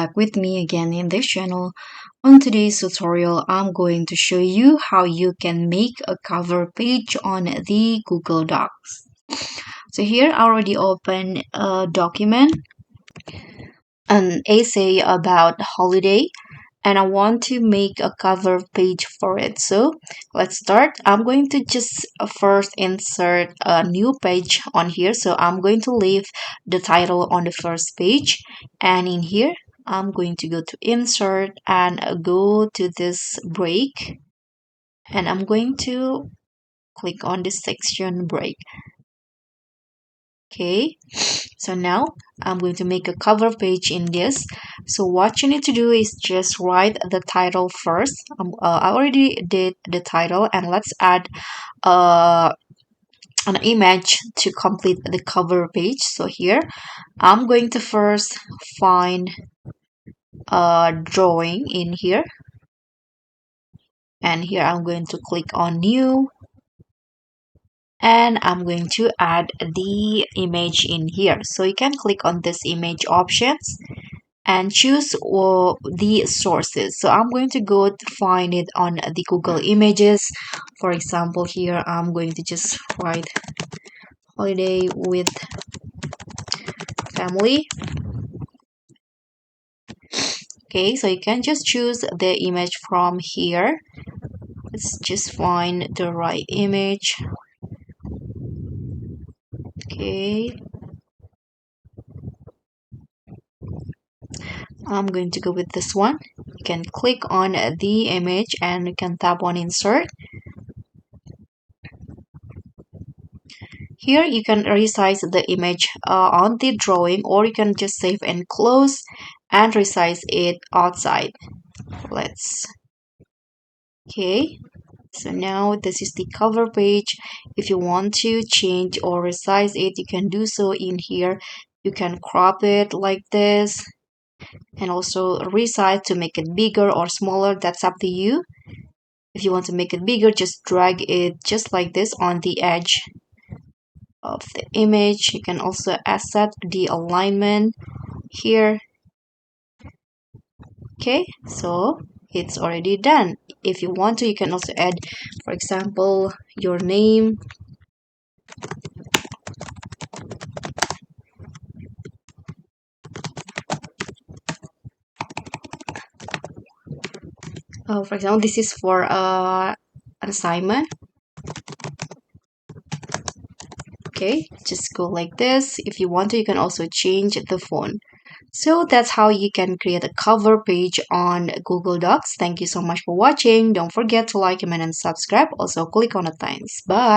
back with me again in this channel. On today's tutorial, I'm going to show you how you can make a cover page on the Google Docs. So here I already opened a document, an essay about holiday, and I want to make a cover page for it. So let's start. I'm going to just first insert a new page on here. So I'm going to leave the title on the first page, and in here I'm going to go to insert and go to this break, and I'm going to click on this section break. Okay, so now I'm going to make a cover page in this. So what you need to do is just write the title first. I already did the title, and let's add an image to complete the cover page. So here I'm going to first find a drawing in here, and here I'm going to click on new, and I'm going to add the image in here. So you can click on this image options and choose the sources. So I'm going to go to find it on the Google Images. For example, here I'm going to just write holiday with family. Okay, so you can just choose the image from here. Let's just find the right image. Okay, I'm going to go with this one. You can click on the image and you can tap on insert. Here you can resize the image on the drawing, or you can just save and close and resize it outside. Okay, so now this is the cover page. If you want to change or resize it, you can do so in here. You can crop it like this and also resize to make it bigger or smaller. That's up to you. If you want to make it bigger, just drag it just like this on the edge of the image. You can also set the alignment here. Okay, so it's already done. If you want to, you can also add, for example, your name. For example, this is for an assignment. Okay, just go like this. If you want to, you can also change the font. So that's how you can create a cover page on Google Docs. Thank you so much for watching. Don't forget to like, comment, and subscribe. Also, click on the thanks. Bye.